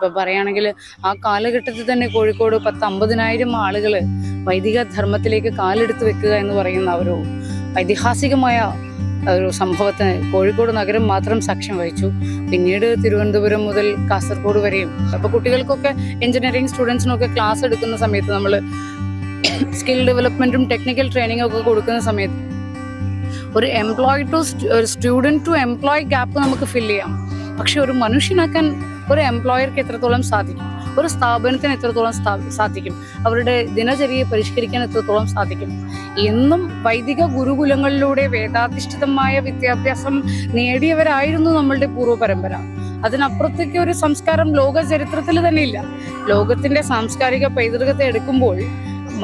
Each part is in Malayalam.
ഇപ്പം പറയുകയാണെങ്കിൽ ആ കാലഘട്ടത്തിൽ തന്നെ കോഴിക്കോട് 10-50,000 ആളുകൾ വൈദിക ധർമ്മത്തിലേക്ക് കാലെടുത്ത് വെക്കുക എന്ന് പറയുന്ന ഒരു ഐതിഹാസികമായ ഒരു സംഭവത്തിന് കോഴിക്കോട് നഗരം മാത്രം സാക്ഷ്യം വഹിച്ചു. പിന്നീട് തിരുവനന്തപുരം മുതൽ കാസർഗോഡ് വരെയും. അപ്പോൾ കുട്ടികൾക്കൊക്കെ എഞ്ചിനീയറിംഗ് സ്റ്റുഡൻസിനൊക്കെ ക്ലാസ് എടുക്കുന്ന സമയത്ത് നമ്മൾ സ്കിൽ ഡെവലപ്മെൻറ്റും ടെക്നിക്കൽ ട്രെയിനിങ്ങും ഒക്കെ കൊടുക്കുന്ന സമയത്ത് ഒരു employee to student to employee gap നമുക്ക് ഫില്ല് ചെയ്യാം. പക്ഷെ ഒരു മനുഷ്യനാക്കാൻ ഒരു എംപ്ലോയർക്ക് എത്രത്തോളം സാധിക്കും, ഒരു സ്ഥാപനത്തിന് എത്രത്തോളം സാധിക്കും, അവരുടെ ദിനചര്യയെ പരിഷ്കരിക്കാൻ എത്രത്തോളം സാധിക്കും. എന്നും വൈദിക ഗുരുകുലങ്ങളിലൂടെ വേദാധിഷ്ഠിതമായ വിദ്യാഭ്യാസം നേടിയവരായിരുന്നു നമ്മളുടെ പൂർവ്വ പരമ്പര. അതിനപ്പുറത്തേക്ക് ഒരു സംസ്കാരം ലോക ചരിത്രത്തിൽ തന്നെ ഇല്ല. ലോകത്തിന്റെ സാംസ്കാരിക പൈതൃകത്തെ എടുക്കുമ്പോൾ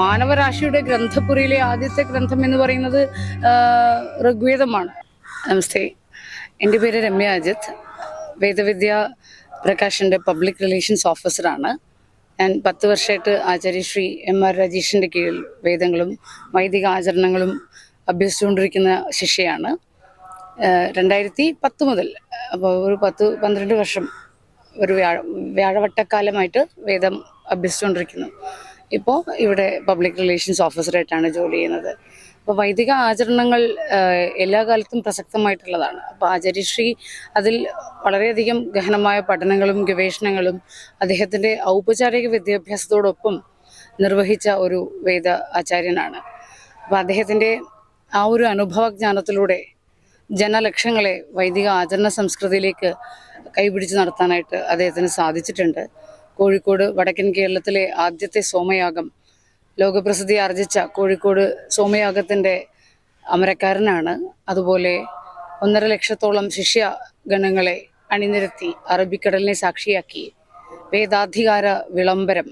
മാനവരാശിയുടെ ഗ്രന്ഥപുരയിലെ ആദ്യത്തെ ഗ്രന്ഥം എന്ന് പറയുന്നത് ഋഗ്വേദമാണ്. നമസ്തേ, എൻ്റെ പേര് രമ്യ അജിത്ത്. വേദവിദ്യ പ്രകാശിൻ്റെ പബ്ലിക് റിലേഷൻസ് ഓഫീസറാണ്. ഞാൻ 10 വർഷമായിട്ട് ആചാര്യ ശ്രീ M.R. രജീഷിൻ്റെ കീഴിൽ വേദങ്ങളും വൈദിക ആചരണങ്ങളും അഭ്യസിച്ചുകൊണ്ടിരിക്കുന്ന ശിഷ്യയാണ്. 2010 മുതൽ, അപ്പോൾ ഒരു 10-12 വർഷം ഒരു വ്യാഴവട്ടക്കാലമായിട്ട് വേദം അഭ്യസിച്ചുകൊണ്ടിരിക്കുന്നു. ഇപ്പോൾ ഇവിടെ പബ്ലിക് റിലേഷൻസ് ഓഫീസറായിട്ടാണ് ജോലി ചെയ്യുന്നത്. അപ്പോൾ വൈദിക ആചരണങ്ങൾ എല്ലാ കാലത്തും പ്രസക്തമായിട്ടുള്ളതാണ്. അപ്പോൾ ആചാര്യശ്രീ അതിൽ വളരെയധികം ഗഹനമായ പഠനങ്ങളും ഗവേഷണങ്ങളും അദ്ദേഹത്തിൻ്റെ ഔപചാരിക വിദ്യാഭ്യാസത്തോടൊപ്പം നിർവഹിച്ച ഒരു വേദ ആചാര്യനാണ്. അപ്പോൾ അദ്ദേഹത്തിൻ്റെ ആ ഒരു അനുഭവജ്ഞാനത്തിലൂടെ ജനലക്ഷങ്ങളെ വൈദിക ആചരണ സംസ്കൃതിയിലേക്ക് കൈപിടിച്ച് നടത്താനായിട്ട് അദ്ദേഹത്തിന് സാധിച്ചിട്ടുണ്ട്. കോഴിക്കോട് വടക്കൻ കേരളത്തിലെ ആദ്യത്തെ സോമയാഗം ലോകപ്രസിദ്ധി ആർജിച്ച കോഴിക്കോട് സോമയാഗത്തിൻ്റെ അമരക്കാരനാണ്. അതുപോലെ 1.5 ലക്ഷത്തോളം ശിഷ്യഗണങ്ങളെ അണിനിരത്തി അറബിക്കടലിനെ സാക്ഷിയാക്കി വേദാധികാര വിളംബരം,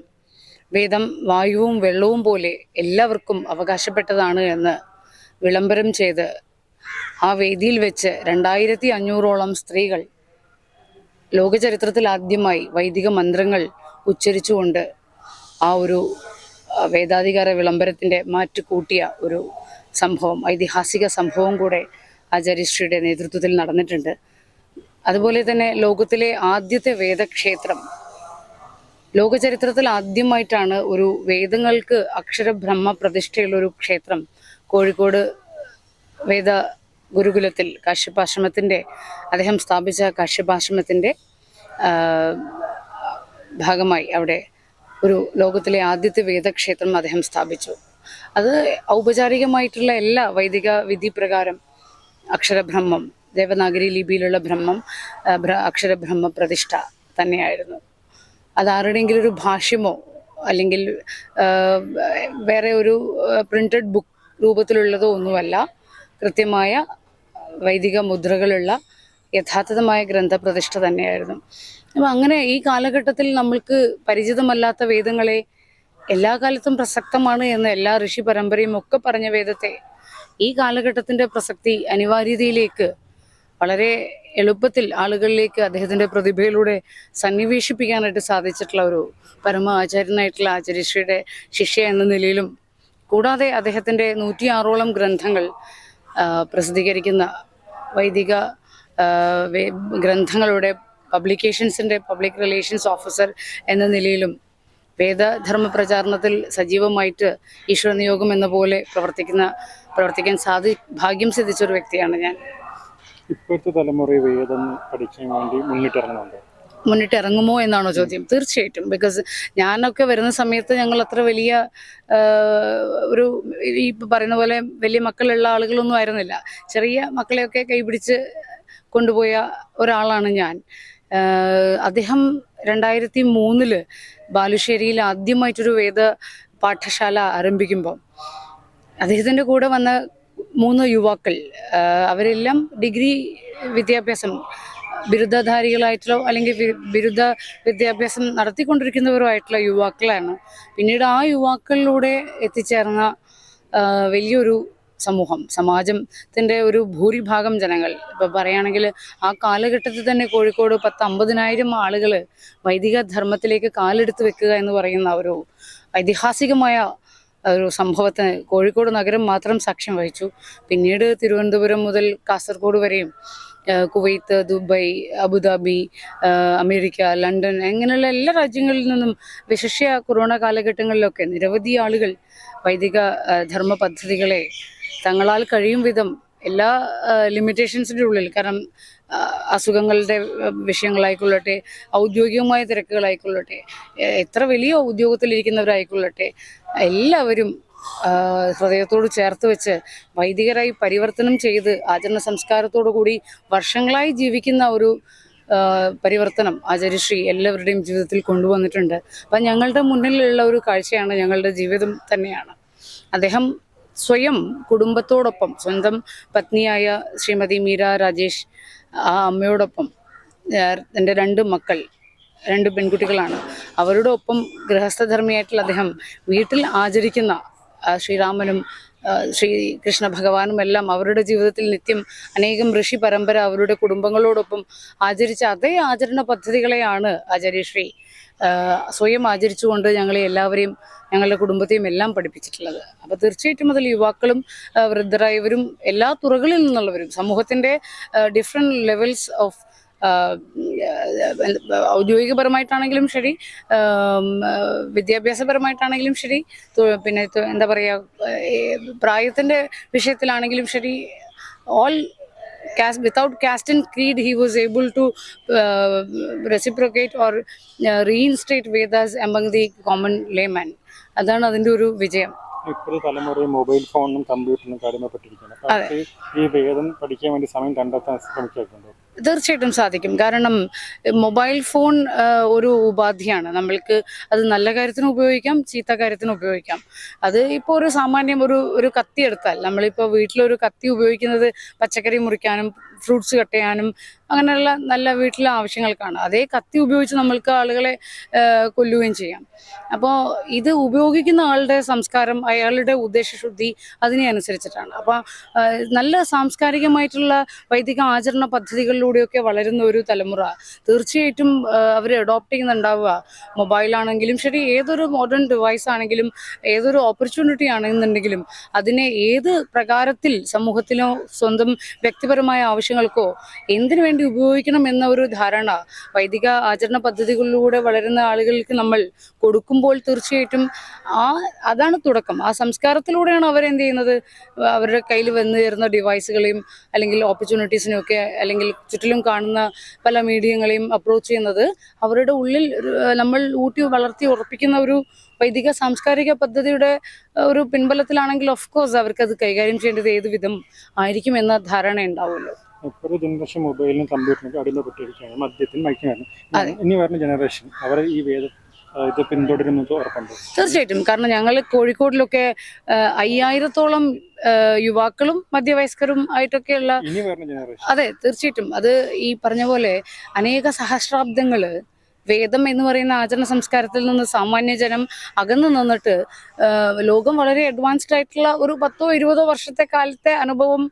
വേദം വായുവും വെള്ളവും പോലെ എല്ലാവർക്കും അവകാശപ്പെട്ടതാണ് എന്ന് വിളംബരം ചെയ്ത് ആ വേദിയിൽ വെച്ച് 2500ഓളം സ്ത്രീകൾ ലോകചരിത്രത്തിൽ ആദ്യമായി വൈദിക മന്ത്രങ്ങൾ ഉച്ചരിച്ചുകൊണ്ട് ആ ഒരു വേദാധികാര വിളംബരത്തിൻ്റെ മാറ്റുകൂട്ടിയ ഒരു സംഭവം, ഐതിഹാസിക സംഭവം കൂടെ ആചാര്യശ്രീയുടെ നേതൃത്വത്തിൽ നടന്നിട്ടുണ്ട്. അതുപോലെ തന്നെ ലോകത്തിലെ ആദ്യത്തെ വേദക്ഷേത്രം, ലോകചരിത്രത്തിൽ ആദ്യമായിട്ടാണ് ഒരു വേദങ്ങൾക്ക് അക്ഷരബ്രഹ്മ പ്രതിഷ്ഠയുള്ളൊരു ക്ഷേത്രം കോഴിക്കോട് വേദ ഗുരുകുലത്തിൽ കാശ്യപാശ്രമത്തിൻ്റെ, അദ്ദേഹം സ്ഥാപിച്ച കാശ്യപാശ്രമത്തിൻ്റെ ഭാഗമായി അവിടെ ഒരു ലോകത്തിലെ ആദ്യത്തെ വേദക്ഷേത്രം അദ്ദേഹം സ്ഥാപിച്ചു. അത് ഔപചാരികമായിട്ടുള്ള എല്ലാ വൈദിക വിധി പ്രകാരം അക്ഷരബ്രഹ്മം, ദേവനാഗരി ലിപിയിലുള്ള ബ്രഹ്മം, അക്ഷരബ്രഹ്മ പ്രതിഷ്ഠ തന്നെയായിരുന്നു. അതാരുടെയെങ്കിലും ഒരു ഭാഷ്യമോ അല്ലെങ്കിൽ വേറെ ഒരു പ്രിന്റഡ് ബുക്ക് രൂപത്തിലുള്ളതോ ഒന്നുമല്ല. കൃത്യമായ വൈദിക മുദ്രകളുള്ള യഥാർത്ഥമായ ഗ്രന്ഥപ്രതിഷ്ഠ തന്നെയായിരുന്നു. അപ്പം അങ്ങനെ ഈ കാലഘട്ടത്തിൽ നമ്മൾക്ക് പരിചിതമല്ലാത്ത വേദങ്ങളെ എല്ലാ കാലത്തും പ്രസക്തമാണ് എന്ന് എല്ലാ ഋഷി പരമ്പരയും ഒക്കെ പറഞ്ഞ വേദത്തെ ഈ കാലഘട്ടത്തിൻ്റെ പ്രസക്തി അനിവാര്യതയിലേക്ക് വളരെ എളുപ്പത്തിൽ ആളുകളിലേക്ക് അദ്ദേഹത്തിൻ്റെ പ്രതിഭയിലൂടെ സന്നിവേശിപ്പിക്കാനായിട്ട് സാധിച്ചിട്ടുള്ള ഒരു പരമ ആചാര്യനായിട്ടുള്ള ആചാര്യശ്രീയുടെ ശിഷ്യ എന്ന നിലയിലും, കൂടാതെ അദ്ദേഹത്തിൻ്റെ 106ഓളം ഗ്രന്ഥങ്ങൾ പ്രസിദ്ധീകരിക്കുന്ന വൈദിക ഗ്രന്ഥങ്ങളുടെ പബ്ലിക്കേഷൻസിൻ്റെ പബ്ലിക് റിലേഷൻസ് ഓഫീസർ എന്ന നിലയിലും വേദധർമ്മ പ്രചാരണത്തിൽ സജീവമായിട്ട് ഈശ്വര നിയോഗം എന്ന പോലെ പ്രവർത്തിക്കാൻ ഭാഗ്യം സിദ്ധിച്ചൊരു വ്യക്തിയാണ് ഞാൻ. ഇപ്പോഴത്തെ തലമുറ വേദം പഠിക്കാൻ വേണ്ടി മുന്നിട്ടിറങ്ങുമോ എന്നാണോ ചോദ്യം? തീർച്ചയായിട്ടും. ബിക്കോസ് ഞാനൊക്കെ വരുന്ന സമയത്ത് ഞങ്ങൾ അത്ര വലിയ ഒരു ഈ പറയുന്ന പോലെ വലിയ മക്കളുള്ള ആളുകളൊന്നും ആയിരുന്നില്ല. ചെറിയ മക്കളെയൊക്കെ കൈപിടിച്ച് കൊണ്ടുപോയ ഒരാളാണ് ഞാൻ. അദ്ദേഹം 2003 ബാലുശ്ശേരിയിൽ ആദ്യമായിട്ടൊരു വേദ പാഠശാല ആരംഭിക്കുമ്പോൾ അദ്ദേഹത്തിൻ്റെ കൂടെ വന്ന 3 യുവാക്കൾ, അവരെല്ലാം ഡിഗ്രി വിദ്യാഭ്യാസം ബിരുദധാരികളായിട്ടുള്ള അല്ലെങ്കിൽ ബിരുദ വിദ്യാഭ്യാസം നടത്തിക്കൊണ്ടിരിക്കുന്നവരോ ആയിട്ടുള്ള യുവാക്കളാണ്. പിന്നീട് ആ യുവാക്കളിലൂടെ എത്തിച്ചേർന്ന വലിയൊരു സമൂഹം, സമാജത്തിൻ്റെ ഒരു ഭൂരിഭാഗം ജനങ്ങൾ. ഇപ്പോൾ പറയുകയാണെങ്കിൽ ആ കാലഘട്ടത്തിൽ തന്നെ കോഴിക്കോട് 10-50,000 ആളുകൾ വൈദിക ധർമ്മത്തിലേക്ക് കാലെടുത്ത് വെക്കുക എന്ന് പറയുന്ന ഒരു ഐതിഹാസികമായ ഒരു സംഭവത്തിന് കോഴിക്കോട് നഗരം മാത്രം സാക്ഷ്യം വഹിച്ചു. പിന്നീട് തിരുവനന്തപുരം മുതൽ കാസർഗോഡ് വരെയും Kuwait, Dubai, Abu Dhabi, America, London, അങ്ങനെയുള്ള എല്ലാ രാജ്യങ്ങളിൽ നിന്നും വിശിഷ്യ കൊറോണ കാലഘട്ടങ്ങളിലൊക്കെ നിരവധി ആളുകൾ വൈദിക ധർമ്മ പദ്ധതികളെ തങ്ങളാൽ കഴിയും വിധം എല്ലാ ലിമിറ്റേഷൻസിൻ്റെ ഉള്ളിൽ, കാരണം അസുഖങ്ങളുടെ വിഷയങ്ങളായിക്കൊള്ളട്ടെ, ഔദ്യോഗികമായ തിരക്കുകളായിക്കൊള്ളട്ടെ, എത്ര വലിയ ഉദ്യോഗത്തിലിരിക്കുന്നവരായിക്കൊള്ളട്ടെ, എല്ലാവരും ഹൃദയത്തോട് ചേർത്ത് വെച്ച് വൈദികരായി പരിവർത്തനം ചെയ്ത് ആചരണ സംസ്കാരത്തോടു കൂടി വർഷങ്ങളായി ജീവിക്കുന്ന ഒരു പരിവർത്തനം ആചാര്യശ്രീ എല്ലാവരുടെയും ജീവിതത്തിൽ കൊണ്ടുവന്നിട്ടുണ്ട്. അപ്പം ഞങ്ങളുടെ മുന്നിലുള്ള ഒരു കാഴ്ചയാണ്, ഞങ്ങളുടെ ജീവിതം തന്നെയാണ്. അദ്ദേഹം സ്വയം കുടുംബത്തോടൊപ്പം, സ്വന്തം പത്നിയായ ശ്രീമതി മീര രാജേഷ്, ആ അമ്മയോടൊപ്പം, എൻ്റെ 2 മക്കൾ, 2 പെൺകുട്ടികളാണ്, അവരുടെ ഒപ്പം ഗൃഹസ്ഥധർമ്മിയായിട്ടുള്ള അദ്ദേഹം വീട്ടിൽ ആചരിക്കുന്ന ശ്രീരാമനും ശ്രീകൃഷ്ണ ഭഗവാനും എല്ലാം അവരുടെ ജീവിതത്തിൽ നിത്യം അനേകം ഋഷി പരമ്പര അവരുടെ കുടുംബങ്ങളോടൊപ്പം ആചരിച്ച അതേ ആചരണ പദ്ധതികളെയാണ് ആചാര്യശ്രീ സ്വയം ആചരിച്ചുകൊണ്ട് ഞങ്ങളെ എല്ലാവരെയും, ഞങ്ങളുടെ കുടുംബത്തെയും എല്ലാം പഠിപ്പിച്ചിട്ടുള്ളത്. അപ്പോൾ തീർച്ചയായിട്ടും അതിൽ യുവാക്കളും വൃദ്ധരായവരും എല്ലാ തുറകളിൽ നിന്നുള്ളവരും, സമൂഹത്തിൻ്റെ ഡിഫറെൻറ്റ് ലെവൽസ് ഓഫ് ഔദ്യോഗികപരമായിട്ടാണെങ്കിലും ശരി, വിദ്യാഭ്യാസപരമായിട്ടാണെങ്കിലും ശരി, പിന്നെ എന്താ പറയുക, പ്രായത്തിൻ്റെ വിഷയത്തിലാണെങ്കിലും ശരി, all without caste and creed, he was able to reciprocate or reinstate Vedas among the common layman. അതാണ് അതിൻ്റെ ഒരു വിജയം. ഇപ്പോഴത്തെ തലമുറ മൊബൈൽ ഫോണിനും കമ്പ്യൂട്ടറിനും അടിമപ്പെട്ടിരിക്കുകയാണ്. അപ്പോൾ ഈ വേദം പഠിക്കാൻ വേണ്ടി സമയം കണ്ടെത്താൻ ശ്രമിച്ചിട്ടുണ്ടോ? തീർച്ചയായിട്ടും സാധിക്കും. കാരണം മൊബൈൽ ഫോൺ ഒരു ഉപാധിയാണ്. നമ്മൾക്ക് അത് നല്ല കാര്യത്തിന് ഉപയോഗിക്കാം, ചീത്ത കാര്യത്തിന് ഉപയോഗിക്കാം. അത് ഇപ്പോൾ ഒരു സാമാന്യം ഒരു കത്തി എടുത്താൽ, നമ്മളിപ്പോൾ വീട്ടിലൊരു കത്തി ഉപയോഗിക്കുന്നത് പച്ചക്കറി മുറിക്കാനും ഫ്രൂട്ട്സ് കട്ട് ചെയ്യാനും അങ്ങനെയുള്ള നല്ല വീട്ടിലെ ആവശ്യങ്ങൾക്കാണ്. അതേ കത്തി ഉപയോഗിച്ച് നമ്മൾക്ക് ആളുകളെ കൊല്ലുകയും ചെയ്യാം. അപ്പോൾ ഇത് ഉപയോഗിക്കുന്ന ആളുടെ സംസ്കാരം, അയാളുടെ ഉദ്ദേശശുദ്ധി അതിനെ അനുസരിച്ചിട്ടാണ്. അപ്പോൾ നല്ല സാംസ്കാരികമായിട്ടുള്ള വൈദിക ആചരണ പദ്ധതികളിലൂടെയൊക്കെ വളരുന്ന ഒരു തലമുറ തീർച്ചയായിട്ടും അവർ അഡോപ്റ്റ് ചെയ്യുന്നുണ്ടാവുക. മൊബൈലാണെങ്കിലും ശരി, ഏതൊരു മോഡേൺ ഡിവൈസ് ആണെങ്കിലും, ഏതൊരു ഓപ്പർച്യൂണിറ്റി ആണെന്നുണ്ടെങ്കിലും അതിനെ ഏത് പ്രകാരത്തിൽ സമൂഹത്തിനോ സ്വന്തം വ്യക്തിപരമായ ആവശ്യങ്ങൾക്കോ എന്തിനു വേണ്ടി ഉപയോഗിക്കണം എന്ന ഒരു ധാരണ വൈദിക ആചരണ പദ്ധതികളിലൂടെ വളരുന്ന ആളുകൾക്ക് നമ്മൾ കൊടുക്കുമ്പോൾ തീർച്ചയായിട്ടും അതാണ് തുടക്കം. ആ സംസ്കാരത്തിലൂടെയാണ് അവരെന്ത് ചെയ്യുന്നത്, അവരുടെ കയ്യിൽ വന്നു ചേരുന്ന ഡിവൈസുകളെയും അല്ലെങ്കിൽ ഓപ്പർച്യൂണിറ്റീസിനെയും ഒക്കെ, അല്ലെങ്കിൽ ചുറ്റിലും കാണുന്ന പല മീഡിയങ്ങളെയും അപ്രോച്ച് ചെയ്യുന്നത് അവരുടെ ഉള്ളിൽ നമ്മൾ ഊട്ടി വളർത്തി ഉറപ്പിക്കുന്ന ഒരു വൈദിക സാംസ്കാരിക പദ്ധതിയുടെ ഒരു പിൻബലത്തിലാണെങ്കിൽ ഓഫ് കോഴ്സ് അവർക്കത് കൈകാര്യം ചെയ്യേണ്ടത് ഏത് വിധം ആയിരിക്കും എന്ന ധാരണ ഉണ്ടാവുമല്ലോ. ഇപ്പോഴത്തെ ജനറേഷൻ മൊബൈലിനും കമ്പ്യൂട്ടറിനും അടിമപ്പെട്ടിരിക്കുകയാണ്, മദ്യത്തിന് മയക്കുമരുന്ന്. ഇനി വരുന്ന ജനറേഷൻ അവർ ഈ വേദം ഇത് പിന്തുടരുന്നത് ഉറപ്പുണ്ട്? തീർച്ചയായിട്ടും. കാരണം ഞങ്ങൾ കോഴിക്കോടിലൊക്കെ 5000-ഓളം യുവാക്കളും മധ്യവയസ്കരും ആയിട്ടൊക്കെയുള്ള, ഇനി വരുന്ന ജനറേഷൻ, അതെ തീർച്ചയായിട്ടും. അത് ഈ പറഞ്ഞ പോലെ അനേക സഹസ്രാബ്ദങ്ങള് വേദം എന്ന് പറയുന്ന ആചരണ സംസ്കാരത്തിൽ നിന്ന് സാമാന്യ ജനം അകന്നു നിന്നിട്ട് ലോകം വളരെ അഡ്വാൻസ്ഡ് ആയിട്ടുള്ള ഒരു 10-20 വർഷത്തെ കാലത്തെ അനുഭവം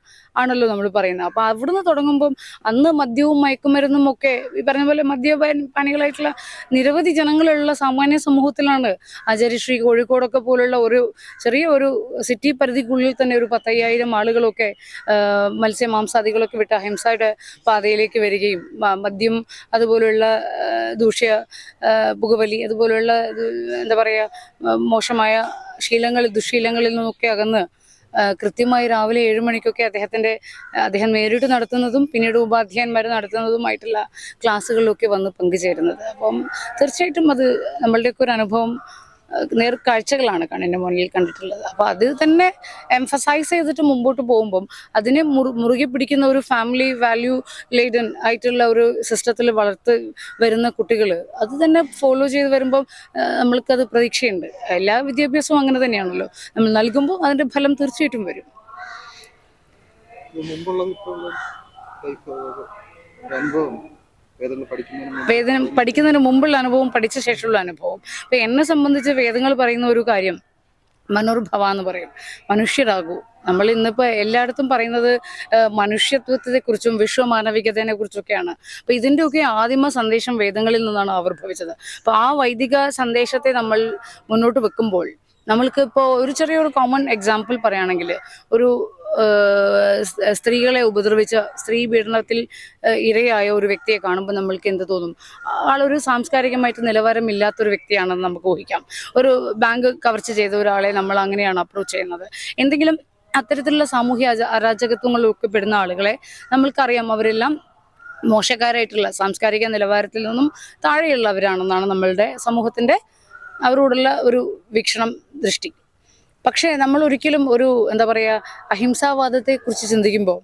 ആണല്ലോ നമ്മൾ പറയുന്നത്. അപ്പോൾ അവിടുന്ന് തുടങ്ങുമ്പം അന്ന് മദ്യവും മയക്കുമരുന്നും ഒക്കെ ഈ പറഞ്ഞ പോലെ മദ്യപാനികളായിട്ടുള്ള നിരവധി ജനങ്ങളുള്ള സാമാന്യ സമൂഹത്തിലാണ് ആചാര്യശ്രീ കോഴിക്കോടൊക്കെ പോലുള്ള ഒരു ചെറിയ ഒരു സിറ്റി പരിധിക്കുള്ളിൽ തന്നെ ഒരു 10,000 ആളുകളൊക്കെ മത്സ്യമാംസാദികളൊക്കെ വിട്ട് അഹിംസയുടെ പാതയിലേക്ക് വരികയും മദ്യം അതുപോലെയുള്ള പുകവലി അതുപോലെയുള്ള എന്താ പറയുക മോശമായ ദുശ്ശീലങ്ങളിൽ നിന്നൊക്കെ അകന്ന് കൃത്യമായി രാവിലെ 7 മണിക്കൊക്കെ അദ്ദേഹം നേരിട്ട് നടത്തുന്നതും പിന്നീട് ഉപാധ്യായന്മാർ നടത്തുന്നതുമായിട്ടുള്ള ക്ലാസ്സുകളിലൊക്കെ വന്ന് പങ്കുചേരുന്നത്. അപ്പം തീർച്ചയായിട്ടും അത് നമ്മളുടെയൊക്കെ ഒരു അനുഭവം നേർക്കാഴ്ചകളാണ് കണ്ണിൻ്റെ മുന്നിൽ കണ്ടിട്ടുള്ളത്. അപ്പോൾ അത് തന്നെ എംഫസൈസ് ചെയ്തിട്ട് മുമ്പോട്ട് പോകുമ്പം അതിനെ മുറുകെ പിടിക്കുന്ന ഒരു ഫാമിലി വാല്യൂ ലേഡൻ ആയിട്ടുള്ള ഒരു സിസ്റ്റത്തിൽ വളർത്ത് വരുന്ന കുട്ടികൾ അത് തന്നെ ഫോളോ ചെയ്ത് വരുമ്പം നമ്മൾക്കത് പ്രതീക്ഷയുണ്ട്. എല്ലാ വിദ്യാഭ്യാസവും അങ്ങനെ തന്നെയാണല്ലോ, നമ്മൾ നൽകുമ്പോൾ അതിൻ്റെ ഫലം തീർച്ചയായിട്ടും വരും. വേദന പഠിക്കുന്നതിന് മുമ്പുള്ള അനുഭവം, പഠിച്ച ശേഷമുള്ള അനുഭവം. അപ്പം എന്നെ സംബന്ധിച്ച് വേദങ്ങൾ പറയുന്ന ഒരു കാര്യം മനോർഭവ എന്ന് പറയും, മനുഷ്യരാകൂ. നമ്മൾ ഇന്നിപ്പോൾ എല്ലായിടത്തും പറയുന്നത് മനുഷ്യത്വത്തെക്കുറിച്ചും വിശ്വമാനവികതയെ കുറിച്ചൊക്കെയാണ്. അപ്പോൾ ഇതിൻ്റെയൊക്കെ ആദിമ സന്ദേശം വേദങ്ങളിൽ നിന്നാണ് ആവിർഭവിച്ചത്. അപ്പോൾ ആ വൈദിക സന്ദേശത്തെ നമ്മൾ മുന്നോട്ട് വെക്കുമ്പോൾ നമ്മൾക്ക് ഇപ്പോൾ ഒരു ചെറിയൊരു കോമൺ എക്സാമ്പിൾ പറയുകയാണെങ്കിൽ, ഒരു സ്ത്രീകളെ ഉപദ്രവിച്ച സ്ത്രീ പീഡനത്തിൽ ഇരയായ ഒരു വ്യക്തിയെ കാണുമ്പോൾ നമ്മൾക്ക് എന്ത് തോന്നും? ആളൊരു സാംസ്കാരികമായിട്ട് നിലവാരമില്ലാത്തൊരു വ്യക്തിയാണെന്ന് നമുക്ക് ഊഹിക്കാം. ഒരു ബാങ്ക് കവർച്ച ചെയ്ത ഒരാളെ നമ്മൾ അങ്ങനെയാണ് അപ്രോച്ച് ചെയ്യുന്നത്. എന്തെങ്കിലും അത്തരത്തിലുള്ള സാമൂഹ്യ അരാജകത്വങ്ങളിലൊക്കെ പെടുന്ന ആളുകളെ നമ്മൾക്കറിയാം, അവരെല്ലാം മോശക്കാരായിട്ടുള്ള സാംസ്കാരിക നിലവാരത്തിൽ നിന്നും താഴെയുള്ളവരാണെന്നാണ് നമ്മളുടെ സമൂഹത്തിൻ്റെ അവരോടുള്ള ഒരു വീക്ഷണം, ദൃഷ്ടി. പക്ഷേ നമ്മൾ ഒരിക്കലും ഒരു എന്താ പറയുക, അഹിംസാവാദത്തെക്കുറിച്ച് ചിന്തിക്കുമ്പോൾ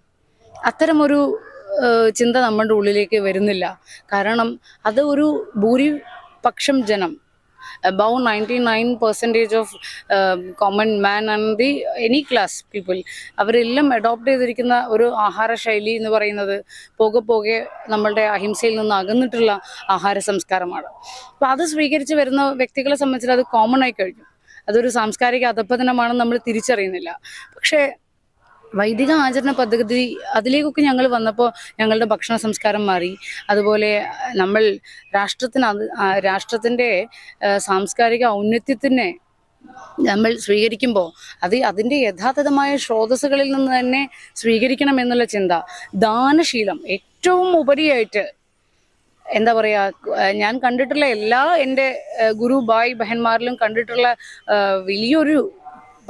അത്തരമൊരു ചിന്ത നമ്മുടെ ഉള്ളിലേക്ക് വരുന്നില്ല. കാരണം അത് ഒരു ഭൂരിപക്ഷം ജനം, about 99% of common man and the any class people, അവരെല്ലാം അഡോപ്റ്റ് ചെയ്തിരിക്കുന്ന ഒരു ആഹാര ശൈലി എന്ന് പറയുന്നത് പോകെ പോകെ നമ്മളുടെ അഹിംസയിൽ നിന്ന് അകന്നിട്ടുള്ള ആഹാര സംസ്കാരമാണ്. അപ്പോൾ അത് സ്വീകരിച്ച് വരുന്ന വ്യക്തികളെ സംബന്ധിച്ച് അത് കോമൺ ആയി കഴിഞ്ഞു. അതൊരു സാംസ്കാരിക അധപ്പതനമാണെന്ന് നമ്മൾ തിരിച്ചറിയുന്നില്ല. പക്ഷേ വൈദിക ആചരണ പദ്ധതി അതിലേക്കൊക്കെ ഞങ്ങൾ വന്നപ്പോൾ ഞങ്ങളുടെ ഭക്ഷണ സംസ്കാരം മാറി. അതുപോലെ നമ്മൾ രാഷ്ട്രത്തിൻ്റെ സാംസ്കാരിക ഔന്നത്യത്തിനെ നമ്മൾ സ്വീകരിക്കുമ്പോൾ അതിൻ്റെ യഥാർത്ഥമായ സ്രോതസ്സുകളിൽ നിന്ന് തന്നെ സ്വീകരിക്കണം എന്നുള്ള ചിന്ത, ദാനശീലം ഏറ്റവും ഉപരിയായിട്ട് എന്താ പറയുക, ഞാൻ കണ്ടിട്ടുള്ള എല്ലാ എൻ്റെ ഗുരു ഭായ് ബഹന്മാരിലും കണ്ടിട്ടുള്ള വലിയൊരു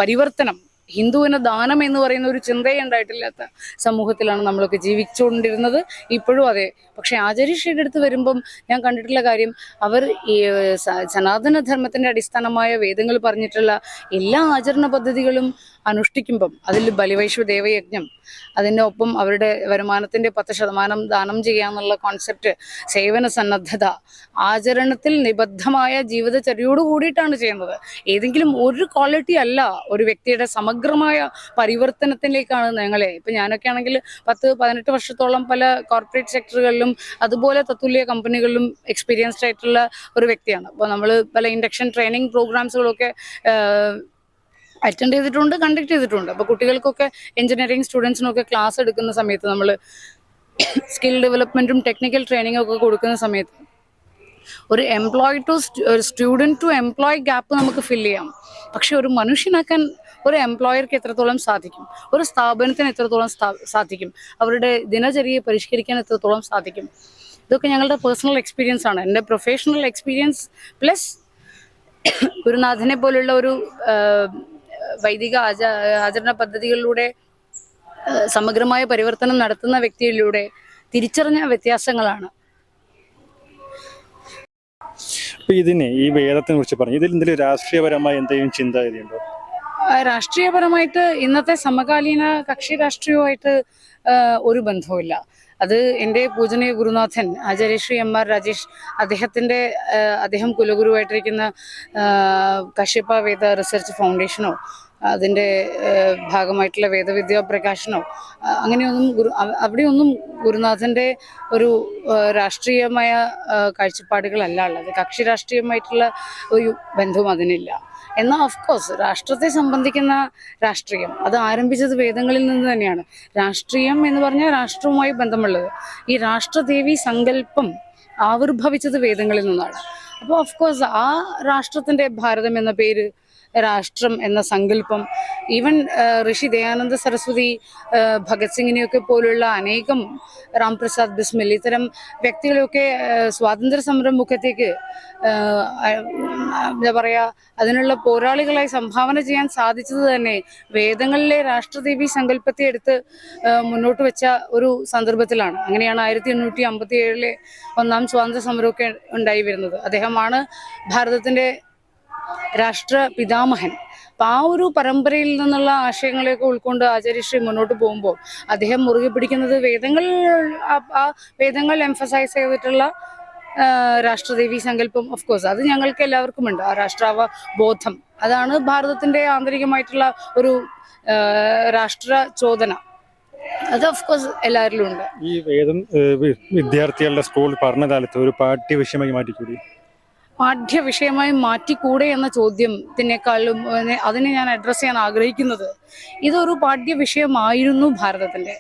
പരിവർത്തനം, ഹിന്ദുവിന് ദാനം എന്ന് പറയുന്ന ഒരു ചിന്തയെ ഉണ്ടായിട്ടില്ലാത്ത സമൂഹത്തിലാണ് നമ്മളൊക്കെ ജീവിച്ചുകൊണ്ടിരുന്നത്. ഇപ്പോഴും അതെ. പക്ഷെ ആചാര്യശ്രീയുടെ അടുത്ത് വരുമ്പം ഞാൻ കണ്ടിട്ടുള്ള കാര്യം, അവർ ഈ സനാതന ധർമ്മത്തിൻ്റെ അടിസ്ഥാനമായ വേദങ്ങൾ പറഞ്ഞിട്ടുള്ള എല്ലാ ആചരണ പദ്ധതികളും അനുഷ്ഠിക്കുമ്പം അതിൽ ബലിവൈശ്വ ദേവയജ്ഞം, അതിൻ്റെ ഒപ്പം അവരുടെ വരുമാനത്തിൻ്റെ 10% ദാനം ചെയ്യാന്നുള്ള കോൺസെപ്റ്റ്, സേവന സന്നദ്ധത, ആചരണത്തിൽ നിബദ്ധമായ ജീവിതചര്യയോട് കൂടിയിട്ടാണ് ചെയ്യുന്നത്. ഏതെങ്കിലും ഒരു ക്വാളിറ്റി അല്ല, ഒരു വ്യക്തിയുടെ സമഗ്രമായ പരിവർത്തനത്തിലേക്കാണ് ഞങ്ങളെ. ഇപ്പം ഞാനൊക്കെ ആണെങ്കിൽ 10-18 വർഷത്തോളം പല കോർപ്പറേറ്റ് സെക്ടറുകളിലും അതുപോലെ തത്തുല്യ കമ്പനികളിലും എക്സ്പീരിയൻസ്ഡ് ആയിട്ടുള്ള ഒരു വ്യക്തിയാണ്. അപ്പോൾ നമ്മൾ പല ഇൻഡക്ഷൻ ട്രെയിനിങ് പ്രോഗ്രാംസുകളൊക്കെ അറ്റൻഡ് ചെയ്തിട്ടുണ്ട്, കണ്ടക്ട് ചെയ്തിട്ടുണ്ട്. അപ്പോൾ കുട്ടികൾക്കൊക്കെ എഞ്ചിനീയറിംഗ് സ്റ്റുഡൻസിനൊക്കെ ക്ലാസ് എടുക്കുന്ന സമയത്ത് നമ്മൾ സ്കിൽ ഡെവലപ്മെൻറ്റും ടെക്നിക്കൽ ട്രെയിനിങ്ങും ഒക്കെ കൊടുക്കുന്ന സമയത്ത് ഒരു employee to student to employee gap നമുക്ക് ഫില്ല് ചെയ്യാം. പക്ഷെ ഒരു മനുഷ്യനാക്കാൻ ഒരു എംപ്ലോയർക്ക് എത്രത്തോളം സാധിക്കും, ഒരു സ്ഥാപനത്തിന് എത്രത്തോളം സാധിക്കും, അവരുടെ ദിനചര്യയെ പരിഷ്കരിക്കാൻ എത്രത്തോളം സാധിക്കും, ഇതൊക്കെ ഞങ്ങളുടെ പേഴ്സണൽ എക്സ്പീരിയൻസ് ആണ്. എൻ്റെ പ്രൊഫഷണൽ എക്സ്പീരിയൻസ് പ്ലസ് ഗുരുനാഥനെ പോലുള്ള ഒരു വൈദിക ആചരണ പദ്ധതികളിലൂടെ സമഗ്രമായ പരിവർത്തനം നടത്തുന്ന വ്യക്തിയിലൂടെ തിരിച്ചറിഞ്ഞ വ്യത്യാസങ്ങളാണ്. ഇതിനെ ഈ വേദത്തിനെ കുറിച്ച് പറഞ്ഞു, ഇതിൽ എന്തെങ്കിലും രാഷ്ട്രീയപരമായ എന്തെങ്കിലും ചിന്താഗതിയുണ്ടോ? രാഷ്ട്രീയപരമായിട്ട് ഇന്നത്തെ സമകാലീന കക്ഷി രാഷ്ട്രീയവുമായിട്ട് ഒരു ബന്ധവുമില്ല. അത് എൻ്റെ പൂജനീയ ഗുരുനാഥൻ ആചാര്യശ്രീ M.R. രാജേഷ് അദ്ദേഹം കുലഗുരുവായിട്ടിരിക്കുന്ന കശ്യപ വേദ റിസർച്ച് ഫൗണ്ടേഷനോ അതിൻ്റെ ഭാഗമായിട്ടുള്ള വേദവിദ്യാ പ്രകാശനോ അങ്ങനെയൊന്നും അവിടെയൊന്നും ഗുരുനാഥൻ്റെ ഒരു രാഷ്ട്രീയമായ കാഴ്ചപ്പാടുകളല്ല ഉള്ളത്. കക്ഷി രാഷ്ട്രീയമായിട്ടുള്ള ഒരു ബന്ധവും അതിനില്ല. എന്നാൽ ഓഫ്കോഴ്സ് രാഷ്ട്രത്തെ സംബന്ധിക്കുന്ന രാഷ്ട്രീയം അത് ആരംഭിച്ചത് വേദങ്ങളിൽ നിന്ന് തന്നെയാണ്. രാഷ്ട്രീയം എന്ന് പറഞ്ഞാൽ രാഷ്ട്രവുമായി ബന്ധമുള്ളത്. ഈ രാഷ്ട്രദേവി സങ്കല്പം ആവിർഭവിച്ചത് വേദങ്ങളിൽ നിന്നാണ്. അപ്പോൾ ഓഫ്കോഴ്സ് ആ രാഷ്ട്രത്തിൻ്റെ ഭാരതം എന്ന പേര്, രാഷ്ട്രം എന്ന സങ്കല്പം, ഈവൻ ഋഷി ദയാനന്ദ സരസ്വതി, ഭഗത് സിംഗിനെയൊക്കെ പോലുള്ള അനേകം, രാംപ്രസാദ് ബിസ്മിൽ, ഇത്തരം വ്യക്തികളെയൊക്കെ സ്വാതന്ത്ര്യ സമര മുഖത്തേക്ക് എന്താ പറയുക, അതിനുള്ള പോരാളികളായി സംഭാവന ചെയ്യാൻ സാധിച്ചത് തന്നെ വേദങ്ങളിലെ രാഷ്ട്രദേവി സങ്കല്പത്തെ എടുത്ത് മുന്നോട്ട് വെച്ച ഒരു സന്ദർഭത്തിലാണ്. അങ്ങനെയാണ് 1857 ഒന്നാം സ്വാതന്ത്ര്യ സമരമൊക്കെ ഉണ്ടായി വരുന്നത്. അദ്ദേഹമാണ് ഭാരതത്തിൻ്റെ രാഷ്ട്ര പിതാമഹൻ. അപ്പം ആ ഒരു പരമ്പരയിൽ നിന്നുള്ള ആശയങ്ങളെയൊക്കെ ഉൾക്കൊണ്ട് ആചാര്യശ്രീ മുന്നോട്ട് പോകുമ്പോൾ അദ്ദേഹം മുറുകെ പിടിക്കുന്നത് വേദങ്ങൾ എംഫസൈസ് ചെയ്തിട്ടുള്ള രാഷ്ട്രദേവി സങ്കല്പം. ഓഫ്കോഴ്സ് അത് ഞങ്ങൾക്ക് എല്ലാവർക്കും ഉണ്ട്. ആ രാഷ്ട്രാവ ബോധം, അതാണ് ഭാരതത്തിൻ്റെ ആന്തരികമായിട്ടുള്ള ഒരു രാഷ്ട്ര ചോദന. അത് ഓഫ്കോഴ്സ് എല്ലാവരിലും ഉണ്ട്. ഈ വേദം വിദ്യാർത്ഥികളുടെ സ്കൂൾ പഠനകാലത്ത് ഒരു പാഠ്യ വിഷയമായി മാറ്റിക്കൂടി? പാഠ്യ വിഷയമായി മാറ്റിക്കൂടെ എന്ന ചോദ്യത്തിനേക്കാളും അതിനെ ഞാൻ അഡ്രസ്സ് ചെയ്യാൻ ആഗ്രഹിക്കുന്നത്, ഇതൊരു പാഠ്യ വിഷയമായിരുന്നു ഭാരതത്തിൻ്റെ.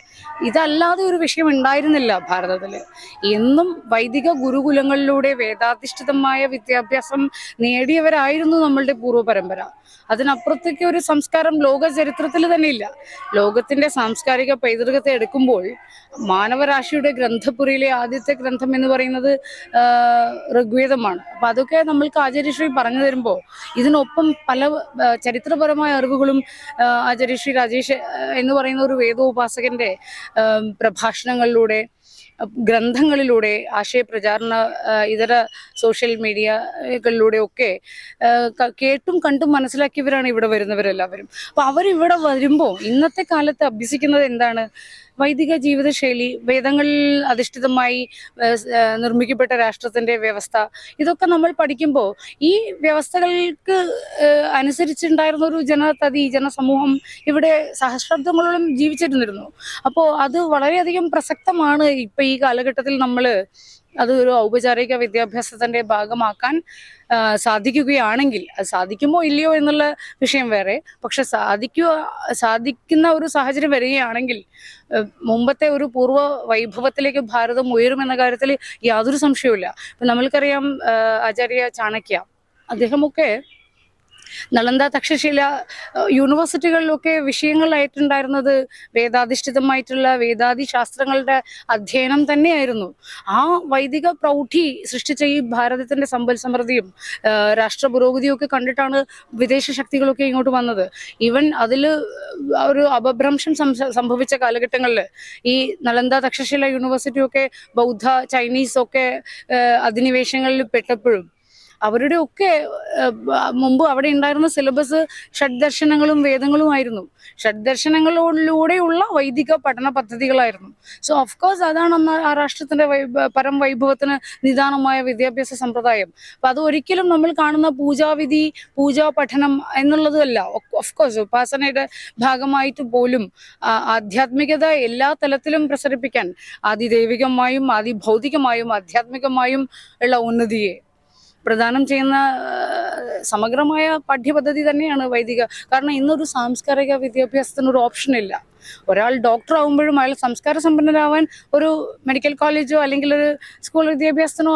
ഇതല്ലാതെ ഒരു വിഷയം ഉണ്ടായിരുന്നില്ല ഭാരതത്തിൽ. എന്നും വൈദിക ഗുരുകുലങ്ങളിലൂടെ വേദാധിഷ്ഠിതമായ വിദ്യാഭ്യാസം നേടിയവരായിരുന്നു നമ്മളുടെ പൂർവ്വ പരമ്പര. അതിനപ്പുറത്തേക്ക് ഒരു സംസ്കാരം ലോക ചരിത്രത്തിൽ തന്നെ ഇല്ല. ലോകത്തിന്റെ സാംസ്കാരിക പൈതൃകത്തെ എടുക്കുമ്പോൾ മാനവരാശിയുടെ ഗ്രന്ഥപുരയിലെ ആദ്യത്തെ ഗ്രന്ഥം എന്ന് പറയുന്നത് ഋഗ്വേദമാണ്. അപ്പൊ അതൊക്കെ നമ്മൾക്ക് ആചാര്യശ്രീ പറഞ്ഞു തരുമ്പോൾ ഇതിനൊപ്പം പല ചരിത്രപരമായ അറിവുകളും ആചാര്യശ്രീ രാജേഷ് എന്ന് പറയുന്ന ഒരു വേദോപാസകന്റെ പ്രഭാഷണങ്ങളിലൂടെ, ഗ്രന്ഥങ്ങളിലൂടെ, ആശയപ്രചാരണ ഇതര സോഷ്യൽ മീഡിയകളിലൂടെ ഒക്കെ കേട്ടും കണ്ടും മനസ്സിലാക്കിയവരാണ് ഇവിടെ വരുന്നവരെല്ലാവരും. അപ്പൊ അവരിവിടെ വരുമ്പോൾ ഇന്നത്തെ കാലത്ത് അഭ്യസിക്കുന്നത് എന്താണ്? വൈദിക ജീവിതശൈലി, വേദങ്ങളിൽ അധിഷ്ഠിതമായി നിർമ്മിക്കപ്പെട്ട രാഷ്ട്രത്തിന്റെ വ്യവസ്ഥ, ഇതൊക്കെ നമ്മൾ പഠിക്കുമ്പോൾ ഈ വ്യവസ്ഥകൾക്ക് അനുസരിച്ചുണ്ടായിരുന്ന ഒരു ജനസമൂഹം ഇവിടെ സഹസ്രാബ്ദങ്ങളോളം ജീവിച്ചിരുന്നിരുന്നു. അപ്പോൾ അത് വളരെയധികം പ്രസക്തമാണ് ഇപ്പൊ ഈ കാലഘട്ടത്തിൽ നമ്മൾ അത് ഒരു ഔപചാരിക വിദ്യാഭ്യാസത്തിന്റെ ഭാഗമാക്കാൻ സാധിക്കുകയാണെങ്കിൽ. അത് സാധിക്കുമോ ഇല്ലയോ എന്നുള്ള വിഷയം വേറെ. പക്ഷെ സാധിക്കുന്ന ഒരു സാഹചര്യം വരികയാണെങ്കിൽ മുമ്പത്തെ ഒരു പൂർവ്വ വൈഭവത്തിലേക്ക് ഭാരതം ഉയരുമെന്ന കാര്യത്തിൽ യാതൊരു സംശയവുമില്ല. ഇപ്പൊ നമ്മൾക്കറിയാം ആചാര്യ ചാണക്യ, അദ്ദേഹമൊക്കെ നളന്ദ, തക്ഷശില യൂണിവേഴ്സിറ്റികളിലൊക്കെ വിഷയങ്ങളായിട്ടുണ്ടായിരുന്നത് വേദാധിഷ്ഠിതമായിട്ടുള്ള വേദാദി ശാസ്ത്രങ്ങളുടെ അധ്യയനം തന്നെയായിരുന്നു. ആ വൈദിക പ്രൗഢി സൃഷ്ടിച്ച ഈ ഭാരതത്തിന്റെ സമ്പൽ സമൃദ്ധിയും രാഷ്ട്ര പുരോഗതിയും ഒക്കെ കണ്ടിട്ടാണ് വിദേശ ശക്തികളൊക്കെ ഇങ്ങോട്ട് വന്നത്. ഈവൻ അതിൽ ഒരു അപഭ്രംശം സംഭവിച്ച കാലഘട്ടങ്ങളിൽ ഈ നളന്ദ, തക്ഷശില യൂണിവേഴ്സിറ്റിയൊക്കെ ബൗദ്ധ, ചൈനീസ് ഒക്കെ അധിനിവേശങ്ങളിൽ പെട്ടപ്പോഴും അവരുടെ ഒക്കെ മുമ്പ് അവിടെ ഉണ്ടായിരുന്ന സിലബസ് ഷഡ്ദർശനങ്ങളും വേദങ്ങളുമായിരുന്നു. ഷഡ്ദർശനങ്ങളിലൂടെയുള്ള വൈദിക പഠന പദ്ധതികളായിരുന്നു. സോ ഓഫ് കോഴ്സ് അതാണ് അന്ന് ആ രാഷ്ട്രത്തിന്റെ പരം വൈഭവത്തിന് നിദാനമായ വിദ്യാഭ്യാസ സമ്പ്രദായം. അപ്പൊ അത് ഒരിക്കലും നമ്മൾ കാണുന്ന പൂജാവിധി, പൂജാ പഠനം എന്നുള്ളതല്ല. ഓഫ് കോഴ്സ് ഉപാസനയുടെ ഭാഗമായിട്ട് പോലും ആധ്യാത്മികത എല്ലാ തലത്തിലും പ്രസരിപ്പിക്കാൻ ആദിദൈവികമായും ആദിഭൗതികമായും ആധ്യാത്മികമായും ഉള്ള ഉന്നതിയെ പ്രദാനം ചെയ്യുന്ന സമഗ്രമായ പാഠ്യപദ്ധതി തന്നെയാണ് വൈദിക. കാരണം ഇന്നൊരു സാംസ്കാരിക വിദ്യാഭ്യാസത്തിന് ഒരു ഓപ്ഷൻ ഇല്ല. ഒരാൾ ഡോക്ടർ ആകുമ്പോഴും അയാൾ സംസ്കാര സമ്പന്നരാവാൻ ഒരു മെഡിക്കൽ കോളേജോ അല്ലെങ്കിൽ ഒരു സ്കൂൾ വിദ്യാഭ്യാസത്തിനോ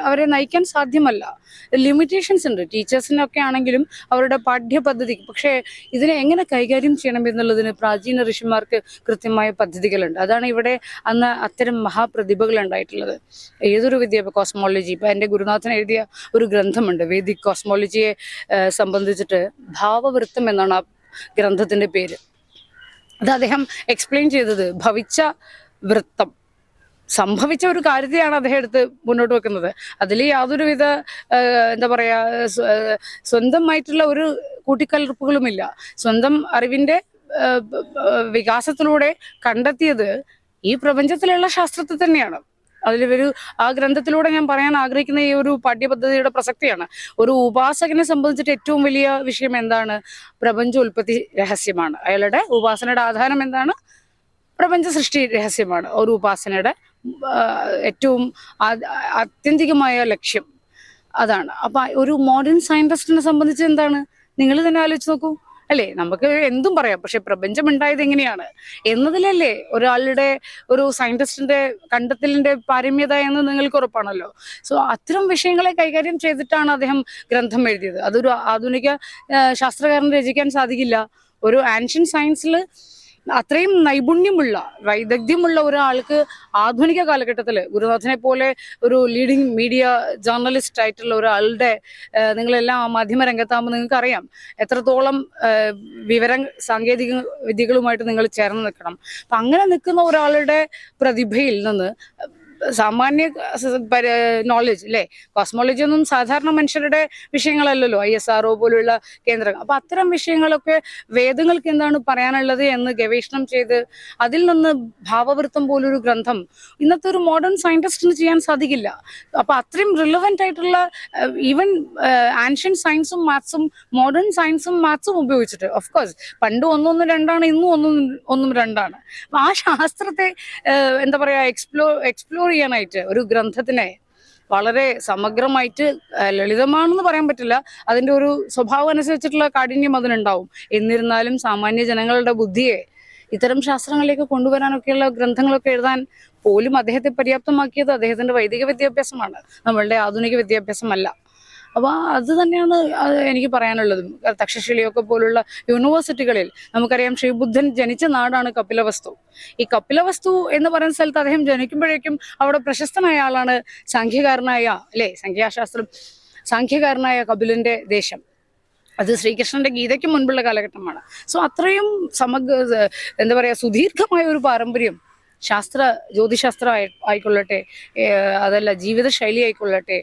അവരെ നയിക്കാൻ സാധ്യമല്ല. ലിമിറ്റേഷൻസ് ഉണ്ട് ടീച്ചേഴ്സിനൊക്കെ ആണെങ്കിലും അവരുടെ പാഠ്യപദ്ധതി. പക്ഷേ ഇതിനെ എങ്ങനെ കൈകാര്യം ചെയ്യണം എന്നുള്ളതിന് പ്രാചീന ഋഷിമാർക്ക് കൃത്യമായ പദ്ധതികളുണ്ട്. അതാണ് ഇവിടെ അന്ന് അത്തരം മഹാപ്രതിഭകൾ ഉണ്ടായിട്ടുള്ളത്. ഏതൊരു കോസ്മോളജി, ഇപ്പൊ എൻ്റെ ഗുരുനാഥൻ എഴുതിയ ഒരു ഗ്രന്ഥമുണ്ട് വേദിക് കോസ്മോളജിയെ സംബന്ധിച്ചിട്ട്. ഭാവവൃത്തം എന്നാണ് ആ ഗ്രന്ഥത്തിന്റെ പേര്. അത് അദ്ദേഹം എക്സ്പ്ലെയിൻ ചെയ്തത് ഭവിച്ച വൃത്തം, സംഭവിച്ച ഒരു കാര്യത്തെയാണ് അദ്ദേഹം എടുത്ത് മുന്നോട്ട് വെക്കുന്നത്. അതിൽ യാതൊരുവിധ എന്താ പറയാ സ്വന്തമായിട്ടുള്ള ഒരു കൂട്ടിക്കലർപ്പുകളുമില്ല. സ്വന്തം അറിവിന്റെ വികാസത്തിലൂടെ കണ്ടെത്തിയത് ഈ പ്രപഞ്ചത്തിലുള്ള ശാസ്ത്രത്തെ തന്നെയാണ്. അതിലൊരു ആ ഗ്രന്ഥത്തിലൂടെ ഞാൻ പറയാൻ ആഗ്രഹിക്കുന്ന ഈ ഒരു പാഠ്യപദ്ധതിയുടെ പ്രസക്തിയാണ്. ഒരു ഉപാസകനെ സംബന്ധിച്ചിട്ട് ഏറ്റവും വലിയ വിഷയം എന്താണ്? പ്രപഞ്ചോൽപത്തി രഹസ്യമാണ്. അയാളുടെ ഉപാസനയുടെ ആധാരം എന്താണ്? പ്രപഞ്ച സൃഷ്ടി രഹസ്യമാണ് ഒരു ഉപാസനയുടെ ഏറ്റവും ആത്യന്തികമായ ലക്ഷ്യം. അതാണ്. അപ്പൊ ഒരു മോഡേൺ സയന്റിസ്റ്റിനെ സംബന്ധിച്ച് എന്താണ്? നിങ്ങൾ തന്നെ ആലോചിച്ച് നോക്കൂ അല്ലേ? നമുക്ക് എന്തും പറയാം, പക്ഷെ പ്രപഞ്ചം ഉണ്ടായത് എങ്ങനെയാണ് എന്നതിലല്ലേ ഒരാളുടെ ഒരു സയന്റിസ്റ്റിന്റെ കണ്ടെത്തലിന്റെ പാരമ്യത എന്ന് നിങ്ങൾക്ക് ഉറപ്പാണല്ലോ. സോ അത്തരം വിഷയങ്ങളെ കൈകാര്യം ചെയ്തിട്ടാണ് അദ്ദേഹം ഗ്രന്ഥം എഴുതിയത്. അതൊരു ആധുനിക ശാസ്ത്രകാരന് രചിക്കാൻ സാധിക്കില്ല. ഒരു ആൻഷ്യൻ സയൻസിൽ അത്രയും നൈപുണ്യമുള്ള വൈദഗ്ധ്യമുള്ള ഒരാൾക്ക് ആധുനിക കാലഘട്ടത്തിൽ ഗുരുനാഥനെ പോലെ ഒരു ലീഡിങ് മീഡിയ ജേർണലിസ്റ്റ് ആയിട്ടുള്ള ഒരാളുടെ, നിങ്ങളെല്ലാം മാധ്യമ രംഗത്താകുമ്പോൾ നിങ്ങൾക്ക് അറിയാം എത്രത്തോളം സാങ്കേതിക വിദ്യകളുമായിട്ട് നിങ്ങൾ ചേർന്ന് നിൽക്കണം. അപ്പം അങ്ങനെ നിൽക്കുന്ന ഒരാളുടെ പ്രതിഭയിൽ നിന്ന് സാമാന്യ നോളജ് അല്ലേ, കോസ്മോളജി ഒന്നും സാധാരണ മനുഷ്യരുടെ വിഷയങ്ങളല്ലല്ലോ, ISRO പോലുള്ള കേന്ദ്രങ്ങൾ. അപ്പൊ അത്തരം വിഷയങ്ങളൊക്കെ വേദങ്ങൾക്ക് എന്താണ് പറയാനുള്ളത് എന്ന് ഗവേഷണം ചെയ്ത് അതിൽ നിന്ന് ഭാവവൃത്തം പോലൊരു ഗ്രന്ഥം ഇന്നത്തെ ഒരു മോഡേൺ സയന്റിസ്റ്റിന് ചെയ്യാൻ സാധിക്കില്ല. അപ്പൊ അത്രയും റിലവൻ്റ് ആയിട്ടുള്ള ഈവൻ ആൻഷ്യൻ സയൻസും മാത്സും മോഡേൺ സയൻസും മാത്സും ഉപയോഗിച്ചിട്ട്, ഓഫ് കോഴ്സ് പണ്ട് 1 1 2 ഇന്നും 1 1 2. അപ്പൊ ആ ശാസ്ത്രത്തെ എന്താ പറയാ എക്സ്പ്ലോർ ചെയ്യാനായിട്ട് ഒരു ഗ്രന്ഥത്തിനെ വളരെ സമഗ്രമായിട്ട് ലളിതമാണെന്ന് പറയാൻ പറ്റില്ല, അതിൻ്റെ ഒരു സ്വഭാവം അനുസരിച്ചിട്ടുള്ള കാഠിന്യം അതിനുണ്ടാവും. എന്നിരുന്നാലും സാമാന്യ ജനങ്ങളുടെ ബുദ്ധിയെ ഇത്തരം ശാസ്ത്രങ്ങളിലേക്ക് കൊണ്ടുവരാനൊക്കെയുള്ള ഗ്രന്ഥങ്ങളൊക്കെ എഴുതാൻ പോലും അദ്ദേഹത്തെ പര്യാപ്തമാക്കിയത് അദ്ദേഹത്തിൻ്റെ വൈദിക വിദ്യാഭ്യാസമാണ്, നമ്മളുടെ ആധുനിക വിദ്യാഭ്യാസമല്ല. അപ്പോൾ അത് തന്നെയാണ് എനിക്ക് പറയാനുള്ളതും. തക്ഷശിലയൊക്കെ പോലുള്ള യൂണിവേഴ്സിറ്റികളിൽ നമുക്കറിയാം ശ്രീബുദ്ധൻ ജനിച്ച നാടാണ് കപിലവസ്തു. ഈ കപിലവസ്തു എന്ന് പറയുന്ന സ്ഥലത്ത് അദ്ദേഹം ജനിക്കുമ്പോഴേക്കും അവിടെ പ്രശസ്തനായ ആളാണ് സാഖ്യകാരനായ, അല്ലേ, സാഖ്യകാരനായ കപിലന്റെ ദേശം. അത് ശ്രീകൃഷ്ണന്റെ ഗീതയ്ക്ക് മുൻപുള്ള കാലഘട്ടമാണ്. സോ അത്രയും എന്താ പറയുക, സുദീർഘമായ ഒരു പാരമ്പര്യം ജ്യോതിശാസ്ത്രം ആയിക്കൊള്ളട്ടെ, അതല്ല ജീവിതശൈലി ആയിക്കൊള്ളട്ടെ,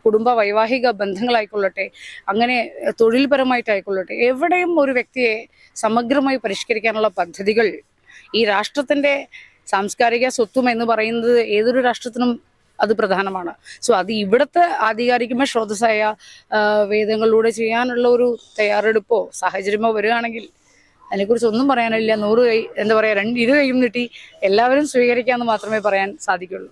കുടുംബ വൈവാഹിക ബന്ധങ്ങളായിക്കൊള്ളട്ടെ, അങ്ങനെ തൊഴിൽപരമായിട്ടായിക്കൊള്ളട്ടെ, എവിടെയും ഒരു വ്യക്തിയെ സമഗ്രമായി പരിഷ്കരിക്കാനുള്ള പദ്ധതികൾ ഈ രാഷ്ട്രത്തിൻ്റെ സാംസ്കാരിക സ്വത്വം എന്ന് പറയുന്നത് ഏതൊരു രാഷ്ട്രത്തിനും അത് പ്രധാനമാണ്. സോ അത് ഇവിടുത്തെ ആധികാരികമായ സ്രോതസ്സായ വേദങ്ങളിലൂടെ ചെയ്യാനുള്ള ഒരു തയ്യാറെടുപ്പോ സാഹചര്യമോ വരികയാണെങ്കിൽ അതിനെക്കുറിച്ച് ഒന്നും പറയാനില്ല. 100 കൈ, എന്താ പറയുക, 2 കൈയും നീട്ടി എല്ലാവരും സ്വീകരിക്കാമെന്ന് മാത്രമേ പറയാൻ സാധിക്കുള്ളൂ.